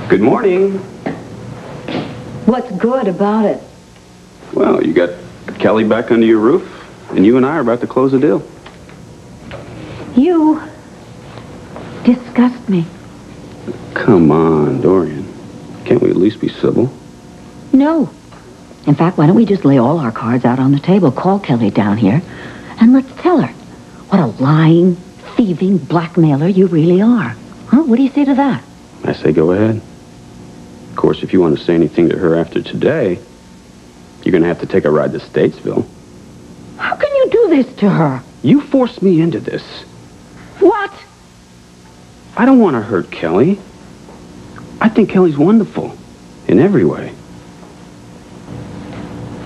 Good morning. What's good about it? Well, you got Kelly back under your roof, and you and I are about to close a deal. You disgust me. Come on, Dorian. Can't we at least be civil? No. In fact, why don't we just lay all our cards out on the table, call Kelly down here, and let's tell her what a lying, thieving blackmailer you really are. Huh? What do you say to that? I say go ahead. Of course, if you want to say anything to her after today, you're going to have to take a ride to Statesville. How can you do this to her? You forced me into this. What? I don't want to hurt Kelly. I think Kelly's wonderful in every way.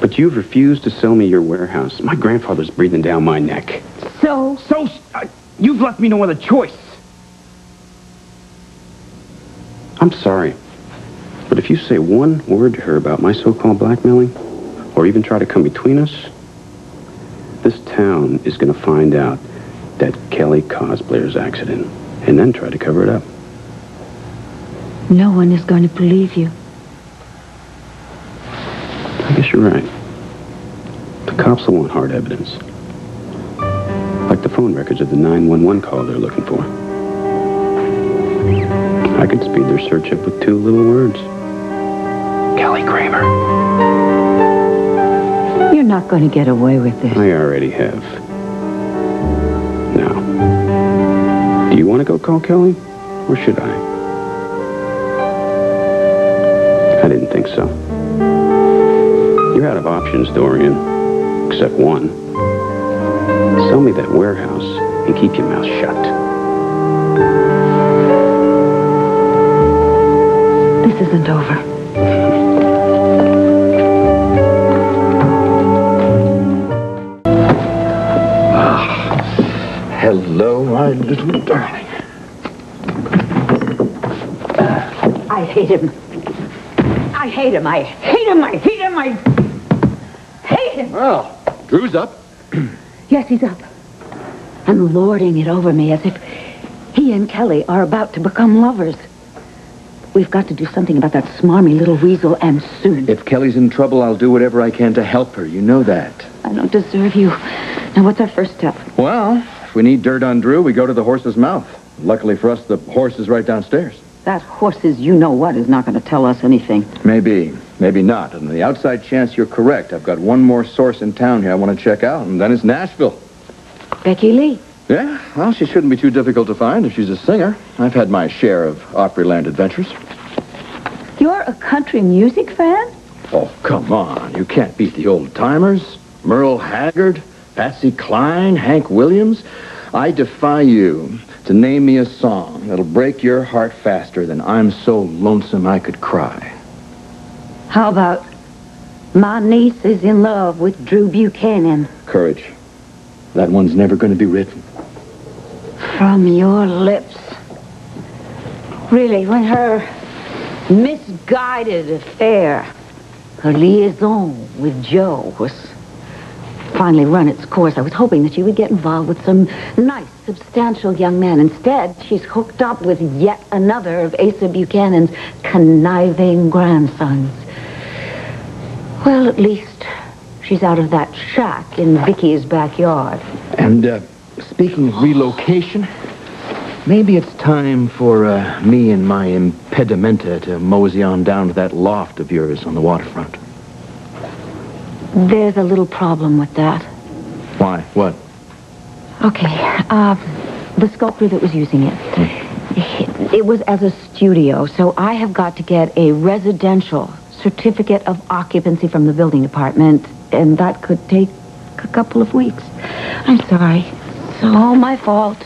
But you've refused to sell me your warehouse. My grandfather's breathing down my neck. So, you've left me no other choice. I'm sorry. But if you say one word to her about my so-called blackmailing, or even try to come between us, this town is going to find out that Kelly caused Blair's accident, and then try to cover it up. No one is going to believe you. I guess you're right. The cops will want hard evidence. Like the phone records of the 911 call they're looking for. I could speed their search up with 2 little words. Kelly Kramer. You're not going to get away with this. I already have. Now, do you want to go call Kelly? Or should I? I didn't think so. You're out of options, Dorian. Except one. Sell me that warehouse and keep your mouth shut. This isn't over. Hello, my little darling. I hate him. I hate him. I hate him. I hate him. I hate him. Well, Drew's up. Yes, he's up. And lording it over me as if he and Kelly are about to become lovers. We've got to do something about that smarmy little weasel, and soon. If Kelly's in trouble, I'll do whatever I can to help her. You know that. I don't deserve you. Now, what's our first step? Well, if we need dirt on Drew, we go to the horse's mouth. Luckily for us, the horse is right downstairs. That horse's you-know-what is not going to tell us anything. Maybe. Maybe not. And the outside chance you're correct, I've got one more source in town here I want to check out, and then it's Nashville. Becky Lee. Yeah, well, she shouldn't be too difficult to find if she's a singer. I've had my share of Opryland adventures. You're a country music fan? Oh, come on. You can't beat the old-timers. Merle Haggard, Patsy Cline, Hank Williams. I defy you to name me a song that'll break your heart faster than I'm so lonesome I could cry. How about My Niece is in Love with Drew Buchanan? Courage. That one's never going to be written. From your lips. Really, when her misguided affair, her liaison with Joe was finally run its course, I was hoping that she would get involved with some nice, substantial young man. Instead, she's hooked up with yet another of Asa Buchanan's conniving grandsons. Well, at least she's out of that shack in Vicky's backyard. And, speaking of relocation, maybe it's time for me and my impedimenta to mosey on down to that loft of yours on the waterfront. There's a little problem with that. Why? What? Okay, the sculptor that was using it, it was as a studio, so I have got to get a residential certificate of occupancy from the building department, and that could take a couple of weeks. I'm sorry. It's all my fault.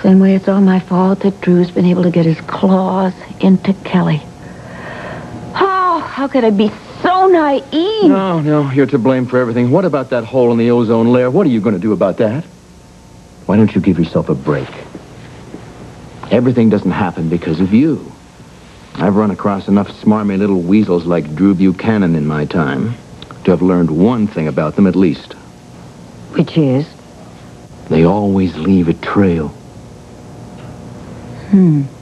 Same way it's all my fault that Drew's been able to get his claws into Kelly. Oh, how could I be so naive? No, you're to blame for everything. What about that hole in the ozone layer? What are you going to do about that? Why don't you give yourself a break? Everything doesn't happen because of you. I've run across enough smarmy little weasels like Drew Buchanan in my time to have learned one thing about them at least. Which is? They always leave a trail. Hmm.